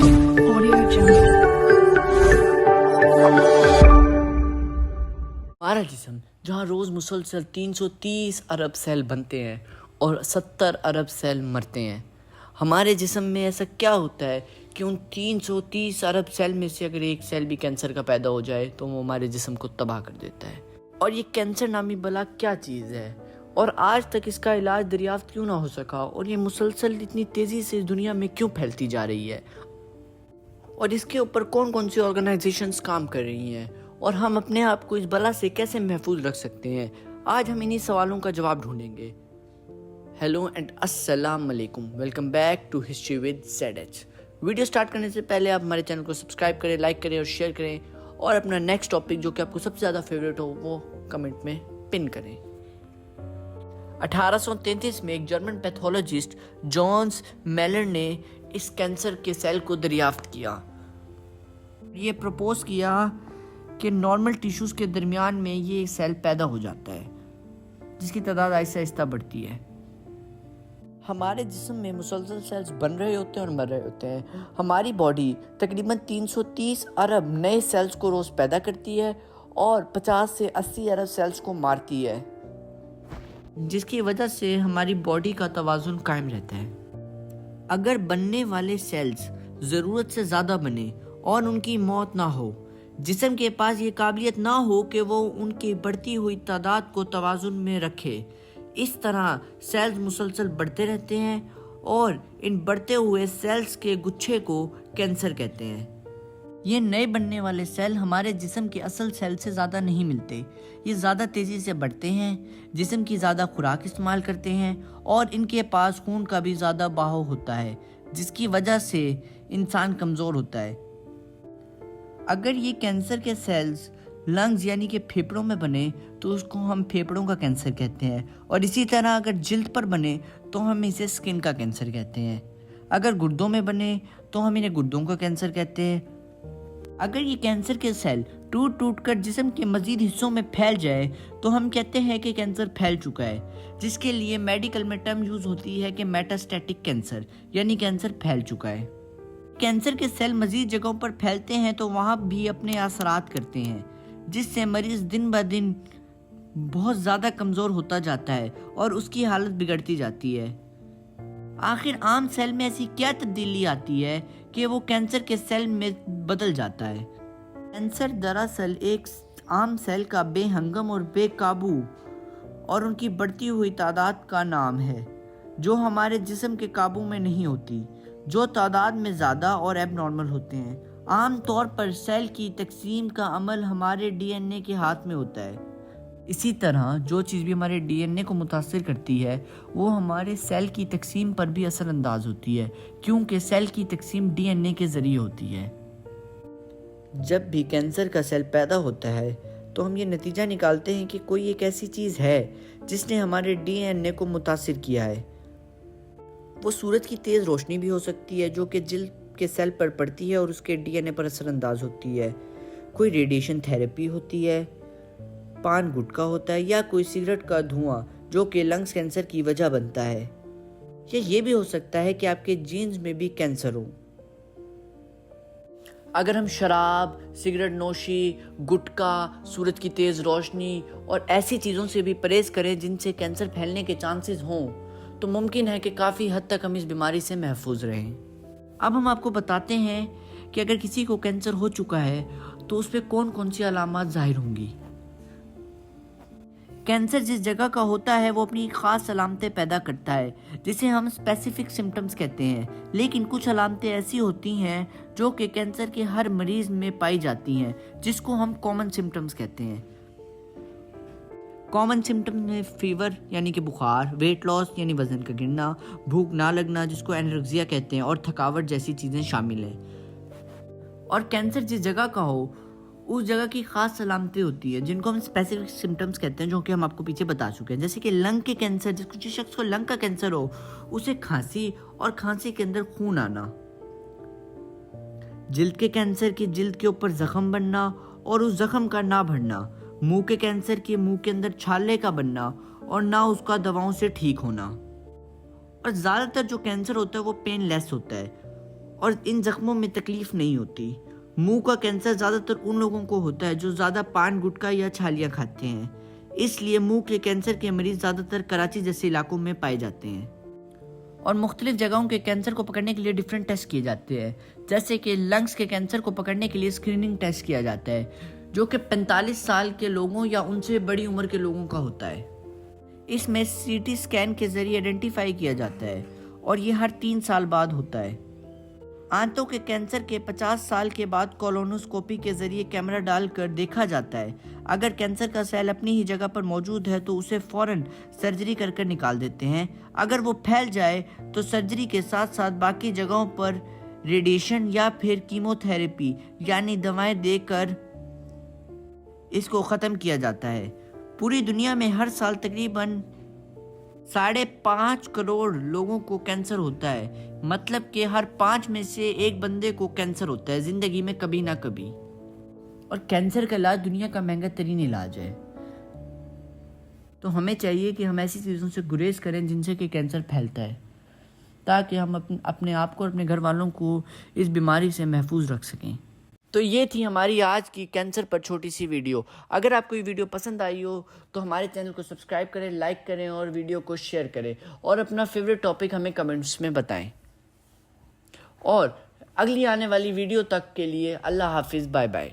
Audio Jungle. हमारा जिस्म जहाँ रोज़ मुसलसल 330 अरब सेल बनते हैं और 70 अरब सेल मरते हैं, हमारे जिस्म में ऐसा क्या होता है कि उन 330 अरब सेल में से अगर एक सेल भी कैंसर का पैदा हो जाए तो वो हमारे जिस्म को तबाह कर देता है। और ये कैंसर नामी बला क्या चीज़ है और आज तक इसका इलाज दरियाफ्त क्यों ना हो सका, और ये मुसलसल इतनी तेज़ी से दुनिया में क्यों फैलती जा रही है, और इसके ऊपर कौन कौन सी ऑर्गेनाइजेशंस काम कर रही हैं, और हम अपने आप को इस बला से कैसे महफूज रख सकते हैं। आज हम इन्हीं सवालों का जवाब ढूंढेंगे। हेलो एंड अस्सलाम वालेकुम, welcome back to history with ZH। Video start करने से पहले आप हमारे चैनल को सब्सक्राइब करें, लाइक करें और शेयर करें, और अपना नेक्स्ट टॉपिक जो कि आपको सबसे ज़्यादा फेवरेट हो वो कमेंट में पिन करें। 1833 में एक जर्मन पैथोलॉजिस्ट जॉन्स मेलर ने इस कैंसर के सेल को दरियाफ्त किया। ये प्रपोज किया कि नॉर्मल टिश्यूज़ के दरमियान में ये सेल पैदा हो जाता है जिसकी तादाद आहिस्ता आहिस्ता बढ़ती है। हमारे जिस्म में मुसलसल सेल्स बन रहे होते हैं और मर रहे होते हैं। हमारी बॉडी तकरीबन 330 अरब नए सेल्स को रोज़ पैदा करती है और 50 से 80 अरब सेल्स को मारती है, जिसकी वजह से हमारी बॉडी का तवाज़ुन कायम रहता है। अगर बनने वाले सेल्स ज़रूरत से ज़्यादा बने और उनकी मौत ना हो, जिस्म के पास ये काबिलियत ना हो कि वो उनकी बढ़ती हुई तादाद को तवाज़ुन में रखे, इस तरह सेल्स मुसलसल बढ़ते रहते हैं और इन बढ़ते हुए सेल्स के गुच्छे को कैंसर कहते हैं। ये नए बनने वाले सेल हमारे जिस्म के असल सेल से ज़्यादा नहीं मिलते। ये ज़्यादा तेज़ी से बढ़ते हैं, जिस्म की ज़्यादा खुराक इस्तेमाल करते हैं और इनके पास खून का भी ज़्यादा बहाव होता है, जिसकी वजह से इंसान कमज़ोर होता है। अगर ये कैंसर के सेल्स लंग्स यानी कि फेफड़ों में बने तो उसको हम फेफड़ों का कैंसर कहते हैं, और इसी तरह अगर जिल्द पर बने तो हम इसे स्किन का कैंसर कहते हैं। अगर गुर्दों में बने तो हम इन्हें गुर्दों का कैंसर कहते हैं। अगर ये कैंसर के सेल टूट टूट कर जिस्म के मज़ीद हिस्सों में फैल जाए तो हम कहते हैं कि कैंसर फैल चुका है, जिसके लिए मेडिकल में टर्म यूज़ होती है कि मेटास्टैटिक कैंसर, यानी कैंसर फैल चुका है। कैंसर के सेल मज़ीद जगहों पर फैलते हैं तो वहाँ भी अपने असरात करते हैं, जिससे मरीज़ दिन ब दिन बहुत ज़्यादा कमज़ोर होता जाता है और उसकी हालत बिगड़ती जाती है। आखिर आम सेल में ऐसी क्या तब्दीली आती है कि वो कैंसर के सेल में बदल जाता है। कैंसर दरअसल एक आम सेल का बेहंगम और बेकाबू और उनकी बढ़ती हुई तादाद का नाम है, जो हमारे जिस्म के काबू में नहीं होती, जो तादाद में ज़्यादा और एबनॉर्मल होते हैं। आम तौर पर सेल की तकसीम का अमल हमारे DNA के हाथ में होता है। इसी तरह जो चीज़ भी हमारे DNA को मुतासिर करती है वो हमारे सेल की तकसीम पर भी असरअंदाज होती है, क्योंकि सेल की तकसीम DNA के ज़रिए होती है। जब भी कैंसर का सेल पैदा होता है तो हम ये नतीजा निकालते हैं कि कोई एक ऐसी चीज़ है जिसने हमारे DNA को मुतासिर किया है। वो सूरज की तेज़ रोशनी भी हो सकती है जो कि जिल्द के सेल पर पड़ती है और उसके DNA पर असरअंदाज होती है। कोई रेडिएशन थेरेपी होती है, पान गुटखा होता है, या कोई सिगरेट का धुआं जो कि लंग्स कैंसर की वजह बनता है। या ये भी हो सकता है कि आपके जीन्स में भी कैंसर हो। अगर हम शराब, सिगरेट नोशी, गुटखा, सूरज की तेज़ रोशनी और ऐसी चीज़ों से भी परहेज़ करें जिनसे कैंसर फैलने के चांसेस हों, तो मुमकिन है कि काफ़ी हद तक हम इस बीमारी से महफूज रहें। अब हम आपको बताते हैं कि अगर किसी को कैंसर हो चुका है तो उस पर कौन कौन सी अलामात ज़ाहिर होंगी। कैंसर जिस जगह का होता है वो अपनी ख़ास अलामतें पैदा करता है, जिसे हम स्पेसिफिक सिम्टम्स कहते हैं। लेकिन कुछ अलामतें ऐसी होती हैं जो कि कैंसर के हर मरीज़ में पाई जाती हैं, जिसको हम कॉमन सिम्टम्स कहते हैं। कॉमन सिम्टम्स में फीवर यानी कि बुखार, वेट लॉस यानी वज़न का गिरना, भूख ना लगना जिसको एनोरेक्सिया कहते हैं, और थकावट जैसी चीज़ें शामिल हैं। और कैंसर जिस जगह का हो उस जगह की ख़ास अलामतें होती हैं जिनको हम स्पेसिफिक सिम्टम्स कहते हैं, जो कि हम आपको पीछे बता चुके हैं। जैसे कि लंग के कैंसर, जिस शख्स को लंग का कैंसर हो उसे खांसी और खांसी के अंदर खून आना। जिल्द के कैंसर की जिल्द के ऊपर ज़ख़म बनना और उस ज़ख़म का ना भरना। मुंह के कैंसर के मुंह के अंदर छाले का बनना और ना उसका दवाओं से ठीक होना। और ज़्यादातर जो कैंसर होता है वो पेनलेस होता है اور ان زخموں میں تکلیف نہیں ہوتی۔ منہ کا کینسر زیادہ تر ان لوگوں کو ہوتا ہے جو زیادہ پان گٹکا یا چھالیاں کھاتے ہیں، اس لیے منہ کے کینسر کے مریض زیادہ تر کراچی جیسے علاقوں میں پائے جاتے ہیں۔ اور مختلف جگہوں کے کینسر کو پکڑنے کے لیے ڈیفرنٹ ٹیسٹ کیے جاتے ہیں، جیسے کہ لنگس کے کینسر کو پکڑنے کے لیے اسکریننگ ٹیسٹ کیا جاتا ہے جو کہ 45 سال کے لوگوں یا ان سے بڑی عمر کے لوگوں کا ہوتا ہے۔ اس میں سی ٹی اسکین کے ذریعے آئیڈینٹیفائی کیا جاتا ہے اور یہ ہر 3 سال بعد ہوتا ہے۔ آنتوں کے کینسر کے 50 سال کے بعد کولونوسکوپی کے ذریعے کیمرہ ڈال کر دیکھا جاتا ہے۔ اگر کینسر کا سیل اپنی ہی جگہ پر موجود ہے تو اسے فوراً سرجری کر نکال دیتے ہیں۔ اگر وہ پھیل جائے تو سرجری کے ساتھ ساتھ باقی جگہوں پر ریڈیشن یا پھر کیمو تھراپی یعنی دوائیں دے کر اس کو ختم کیا جاتا ہے۔ پوری دنیا میں ہر سال تقریباً 5.5 کروڑ لوگوں کو کینسر ہوتا ہے، مطلب کہ ہر 5 میں سے ایک بندے کو کینسر ہوتا ہے زندگی میں کبھی نہ کبھی۔ اور کینسر کا علاج دنیا کا مہنگا ترین علاج ہے، تو ہمیں چاہیے کہ ہم ایسی چیزوں سے گریز کریں جن سے کہ کینسر پھیلتا ہے، تاکہ ہم اپنے آپ کو اور اپنے گھر والوں کو اس بیماری سے محفوظ رکھ سکیں۔ تو یہ تھی ہماری آج کی کینسر پر چھوٹی سی ویڈیو۔ اگر آپ کو یہ ویڈیو پسند آئی ہو تو ہمارے چینل کو سبسکرائب کریں، لائک کریں اور ویڈیو کو شیئر کریں، اور اپنا فیوریٹ ٹاپک ہمیں کمنٹس میں بتائیں۔ اور اگلی آنے والی ویڈیو تک کے لیے اللہ حافظ، بائے بائے۔